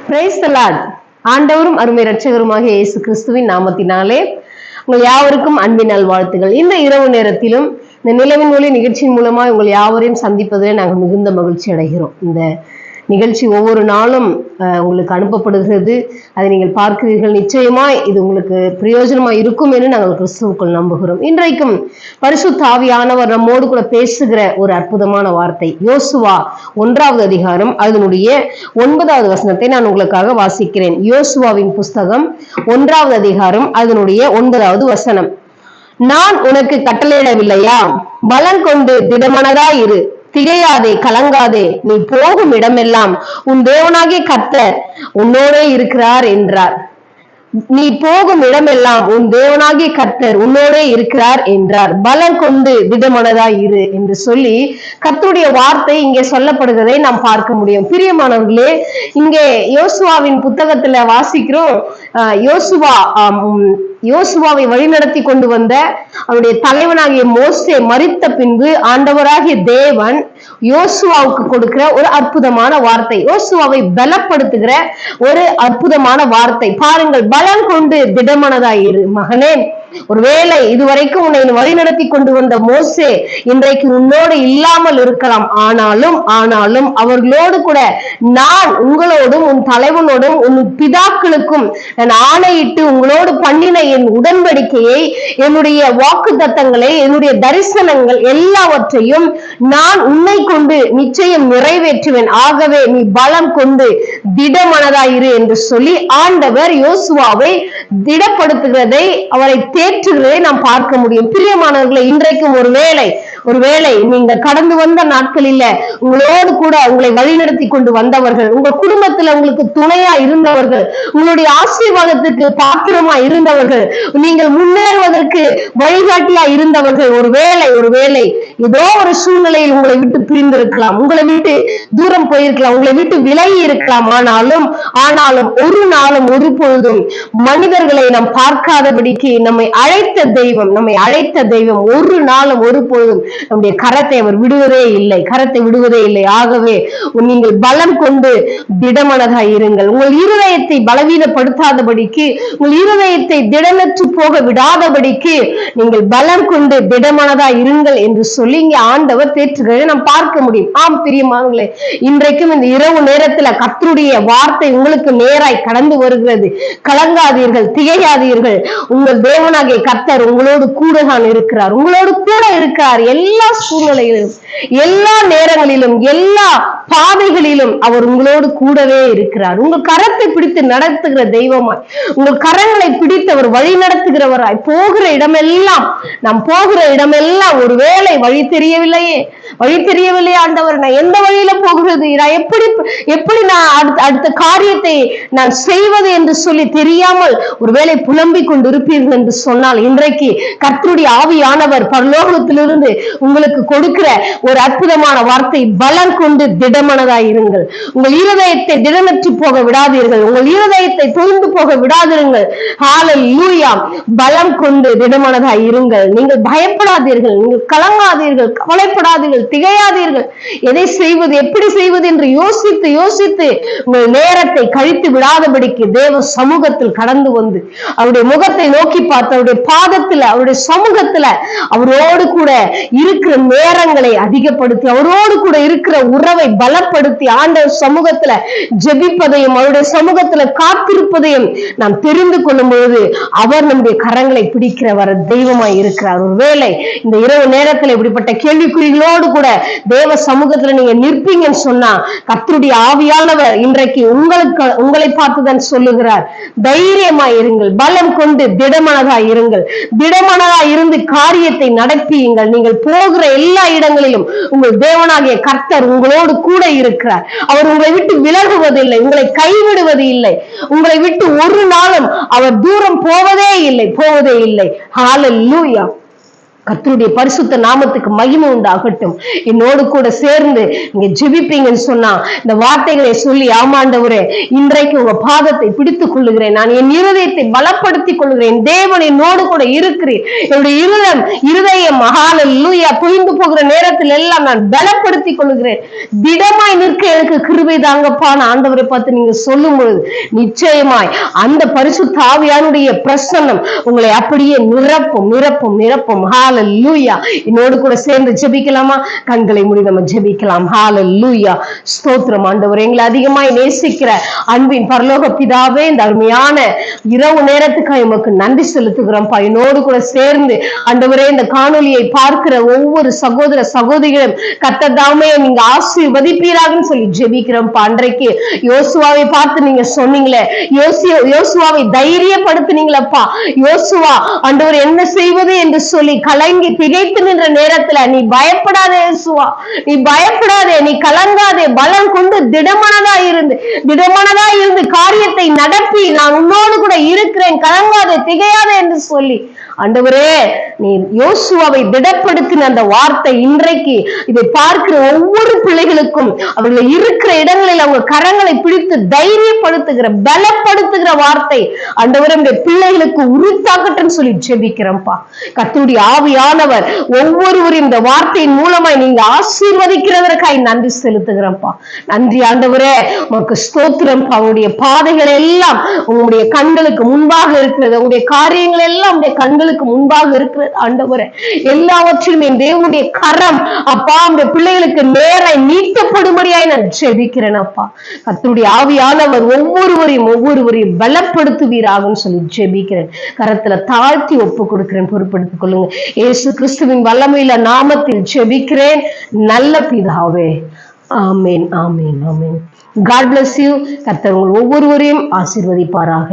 Praise the Lord. ஆண்டவரும் அருமை இரட்சகருமாகிய இயேசு கிறிஸ்துவின் நாமத்தினாலே உங்கள் யாவருக்கும் அன்பின் நல்வாழ்த்துகள். இந்த இரவு நேரத்திலும் இந்த நிலவின் ஒளி நிகழ்ச்சியின் மூலமா உங்கள் யாவரையும் சந்திப்பதில் நாங்கள் மிகுந்த மகிழ்ச்சி அடைகிறோம். இந்த நிகழ்ச்சி ஒவ்வொரு நாளும் உங்களுக்கு அனுப்பப்படுகிறது. அதை நீங்கள் பார்க்கிறீர்கள். நிச்சயமாய் இது உங்களுக்கு பிரயோஜனமாக இருக்கும் என்று நாங்கள் கிறிஸ்துவுக்குள் நம்புகிறோம். இன்றைக்கும் பரிசுத்த ஆவியானவர் நம்மோடு கூட பேசுகிற ஒரு அற்புதமான வார்த்தை யோசுவா 1வது அதிகாரம் அதனுடைய 9வது வசனத்தை நான் உங்களுக்காக வாசிக்கிறேன். யோசுவாவின் புஸ்தகம் 1வது அதிகாரம் அதனுடைய 9வது வசனம். நான் உனக்கு கட்டளையிடவில்லையா? பலன் கொண்டு திடமனதாய் இரு, திகையாதே, கலங்காதே, நீ போகும் இடமெல்லாம் உன் தேவனாகிய கர்த்தர் உன்னோடே இருக்கிறார் என்றார். நீ போகும் இடமெல்லாம் உன் தேவனாகிய கர்த்தர் உன்னோடே இருக்கிறார் என்றார். பலம் கொண்டு திடமனதாய் இரு என்று சொல்லி கர்த்தருடைய வார்த்தை இங்கே சொல்லப்படுகிறதை நாம் பார்க்க முடியும். பிரியமானவர்களே, இங்கே யோசுவாவின் புத்தகத்துல வாசிக்கிறோம். யோசுவாவை வழிநடத்தி கொண்டு வந்த அவருடைய தலைவனாகிய மோசே மரித்த பின்பு ஆண்டவராகிய தேவன் யோசுவாவுக்கு கொடுக்கிற ஒரு அற்புதமான வார்த்தை, யோசுவாவை பலப்படுத்துகிற ஒரு அற்புதமான வார்த்தை. பாருங்கள், பலம் கொண்டு திடமனதாயிரு மகனே. ஒருவேளை இதுவரைக்கும் உன்னை வழிநடத்தி கொண்டு வந்த மோசே இன்றைக்கு உன்னோடு இல்லாமல் இருக்கலாம். ஆனாலும் அவர்களோடு கூட நான் உங்களோடும் உன் தலைவனோடும் உன் பிதாக்களுக்கும் நான் ஆணையிட்டு உங்களோடு பண்ணின என் உடன்படிக்கையை, என்னுடைய வாக்கு தத்தங்களை, என்னுடைய தரிசனங்கள் எல்லாவற்றையும் நான் உன்னை கொண்டு நிச்சயம் நிறைவேற்றுவேன். ஆகவே நீ பலம் கொண்டு திடமனதாயிரு என்று சொல்லி ஆண்டவர் யோசுவாவை திடப்படுத்துகிறதை, அவரை தேற்றுகிறதை நாம் பார்க்க முடியும். பிரியமானவர்களை, இன்றைக்கும் ஒருவேளை நீங்க கடந்து வந்த நாட்களில் உங்களோடு கூட உங்களை வழிநடத்தி கொண்டு வந்தவர்கள், உங்க குடும்பத்துல உங்களுக்கு துணையா இருந்தவர்கள், உங்களுடைய ஆசீர்வாதத்துக்கு பாத்திரமா இருந்தவர்கள், நீங்கள் முன்னேறுவதற்கு வழிகாட்டியா இருந்தவர்கள் ஒருவேளை ஏதோ ஒரு சூழ்நிலையில் உங்களை விட்டு பிரிந்திருக்கலாம், உங்களை விட்டு தூரம் போயிருக்கலாம், உங்களை விட்டு விலகி இருக்கலாம். ஆனாலும் ஒரு நாளும் ஒரு பொழுதும் மனிதர்களை நாம் பார்க்காதபடிக்கு நம்மை அழைத்த தெய்வம் ஒரு நாளும் ஒரு பொழுதும் நம்முடைய கரத்தை அவர் விடுவதே இல்லை. ஆகவே நீங்கள் பலம் கொண்டு திடமனதாய் இருங்கள். உங்கள் இருதயத்தை பலவீனப்படுத்தாதபடிக்கு, உங்கள் இருதயத்தை திடமற்று போக விடாதபடிக்கு நீங்கள் பலம் கொண்டு திடமனதாய் இருங்கள் என்று சொல்லி இங்கே ஆண்டவர் தேற்றுகிறதை நாம் பார்க்க முடியும். ஆம் பிரியமானவர்களே, இன்றைக்கும் இந்த இரவு நேரத்துல கர்த்தருடைய வார்த்தை உங்களுக்கு நேராய் கடந்து வருகிறது. கலங்காதீர்கள், திகையாதீர்கள். உங்கள் தேவனாகிய கர்த்தர் உங்களோடு கூட இருக்கிறார். எல்லா சூழ்நிலைகளிலும், எல்லா நேரங்களிலும், எல்லா பாதைகளிலும் அவர் உங்களோடு கூடவே இருக்கிறார். உங்கள் கரத்தை பிடித்து நடத்துகிற தெய்வமாய், உங்கள் கரங்களை பிடித்து அவர் வழி நடத்துகிறவராய், போகிற இடமெல்லாம் ஒருவேளை வழி தெரியவில்லையே ஆண்டவர், நான் எந்த வழியில போகிறது, நான் எப்படி நான் அடுத்த காரியத்தை நான் செய்வது என்று சொல்லி தெரியாமல் ஒருவேளை புலம்பிக் கொண்டு இருப்பீர்கள் என்று சொன்னால், இன்றைக்கு கர்த்தருடைய ஆவியானவர் பரலோகத்திலிருந்து உங்களுக்கு கொடுக்கிற ஒரு அற்புதமான வார்த்தை, பலம் கொண்டு திடமனதாய் இருங்கள். உங்கள் இருதயத்தை திடமற்று போக விடாதீர்கள், உங்கள் இருதயத்தை தொய்ந்து போக விடாதிருங்கள். ஹல்லேலூயா. பலம் கொண்டு திடமனதாய் இருங்கள். நீங்கள் பயப்படாதீர்கள், நீங்கள் கலங்காதீர்கள், கவலைப்படாதீர்கள், திகையாதீர்கள். எதை செய்வது, எப்படி செய்வது என்று யோசித்து உங்கள் நேரத்தை கழித்து விடாதபடிக்கு தேவ சமூகத்தில் கடந்து வந்து அவருடைய முகத்தை நோக்கி பார்த்து அவருடைய பாதத்துல, அவருடைய சமூகத்துல அவரோடு கூட இருக்கிற நேரங்களை அதிகப்படுத்தி, அவரோடு கூட இருக்கிற உறவை பலப்படுத்தி, ஆண்டவர் சமூகத்துல ஜெபிப்பதையும் அவருடைய சமூகத்துல காத்திருப்பதையும் நாம் தெரிந்து கொள்ளும் பொழுது அவர் நம்முடைய கரங்களை பிடிக்கிறவர் தெய்வமாய் இருக்கிறார். ஒருவேளை இந்த இரவு நேரத்துல இப்படிப்பட்ட கேள்விக்குறிகளோடு கூட தேவ சமூகத்துல நீங்க நிற்பீங்கன்னு சொன்னா, கர்த்தருடைய ஆவியானவர் இன்றைக்கு உங்களை பார்த்துதான் சொல்லுகிறார், தைரியமாய் இருங்கள், பலம் கொண்டு திடமனதாய் இருங்கள். திடமனதாய் இருந்து காரியத்தை நடப்பியுங்கள். நீங்கள் போகிற எல்லா இடங்களிலும் உங்கள் தேவனாகிய கர்த்தர் உங்களோடு கூட இருக்கிறார். அவர் உங்களை விட்டு விலகுவதில்லை, உங்களை கைவிடுவது இல்லை, உங்களை விட்டு ஒரு நாளும் அவர் தூரம் போவதே இல்லை. ஹல்லேலூயா. கர்த்தருடைய பரிசுத்த நாமத்துக்கு மகிமை உண்டாகட்டும். என்னோடு கூட சேர்ந்து நீங்க ஜெபிப்பீங்கன்னு சொன்னா இந்த வார்த்தைகளை சொல்லி, ஆமாண்டவரே இன்றைக்கு உங்க பாதத்தை பிடித்துக் கொள்ளுகிறேன், நான் என் இருதயத்தை பலப்படுத்திக் கொள்ளுகிறேன், தேவன் என்னோடு கூட இருக்கிறேன், என்னுடைய இருதயம் ஹல்லேலூயா புரிந்து போகிற நேரத்தில் எல்லாம் நான் பலப்படுத்திக் கொள்ளுகிறேன், திடமாய் நிற்க எனக்கு கிருபை தாங்கப்பான்னு ஆண்டவரை பார்த்து நீங்க சொல்லும் பொழுது நிச்சயமாய் அந்த பரிசுத்த ஆவியானுடைய பிரசன்னம் உங்களை அப்படியே நிரப்பும் நிரப்பும் நிரப்பும். ஹல்லேலூயா. என்னோடு கூட சேர்ந்து ஜெபிக்கலாமா? கண்களை மூடி நம்ம ஜெபிக்கலாம். ஹல்லேலூயா. ஸ்தோத்திரம் ஆண்டவரே, எங்களை அதிகமாய் நேசிக்கிற அன்பின் பரலோக பிதாவே, இந்த அருமையான இரவு நேரத்துக்காக எமக்கு நன்றி செலுத்துகிறோம். என்னோடு கூட சேர்ந்து ஆண்டவரே இந்த காணொலியை பார்க்கிற ஒவ்வொரு சகோதர சகோதரிகளும் கர்த்தர் தாமே நீங்க ஆசீர்வதிப்பீராகன்னு சொல்லி ஜெபிக்கிறோம். அன்றைக்கு யோசுவாவை பார்த்து நீங்க சொன்னீங்களே, யோசுவாவை தைரியப்படுத்தினீங்களப்பா. யோசுவா ஆண்டவர் என்ன செய்வது என்று சொல்லி கலங்கி திகைத்து நின்ற நேரத்துல நீ பயப்படாதே யோசுவா, நீ பயப்படாதே, நீ கலங்காதே, பலம் கொண்டு திடமனதா இருந்து காரியத்தை நடப்பி, நான் உன்னோடு கூட இருக்கிறேன், கலங்காதே திகையாதே என்று சொல்லி ஆண்டவரே நீ யோசுவாவை திடப்படுத்தின அந்த வார்த்தை இன்றைக்கு இதை பார்க்கிற ஒவ்வொரு பிள்ளைகளுக்கும் அவர்கள் இருக்கிற இடங்களில் அவங்க கரங்களை பிடித்து தைரியப்படுத்துகிற பலப்படுத்துகிற வார்த்தை ஆண்டவரே பிள்ளைகளுக்கு உறுத்தாக்கட்டும் சொல்லி ஜெபிக்கிறோம்ப்பா. கர்த்தருடைய ஆவியானவர் ஒவ்வொருவரும் இந்த வார்த்தையின் மூலமாய் நீங்க ஆசீர்வதிக்கிறதற்காய் நன்றி செலுத்துகிறோம்ப்பா. நன்றி ஆண்டவரே, உமக்கு ஸ்தோத்திரம். அவங்களுடைய பாதைகள் எல்லாம் உங்களுடைய கண்களுக்கு முன்பாக இருக்கிறது, உங்களுடைய காரியங்கள் எல்லாம் உங்களுடைய கண்களுக்கு முன்பாக இருக்கிறது ஆண்டவரே. எல்லாவற்றிலும் என் தேவனுடைய கரம் அப்பா அந்த பிள்ளைகளுக்கு நேராய் நீட்டப்படும்படியாய் நான் ஜெபிக்கிறேன் அப்பா. கர்த்தருடைய ஆவியானவர் ஒவ்வொருவரையும் பலப்படுத்துவீராகன்னு சொல்லி ஜெபிக்கிறேன். கரத்துல தாழ்த்தி ஒப்பு கொடுக்கிறேன், பொறுப்படுத்திக் கொள்ளுங்க. இயேசு கிறிஸ்துவின் வல்லமையில நாமத்தில் ஜெபிக்கிறேன் நல்ல பிதாவே. ஆமேன் ஆமேன் ஆமேன். God bless you. கர்த்தர் உங்கள் ஒவ்வொருவரையும் ஆசீர்வதிப்பாராக.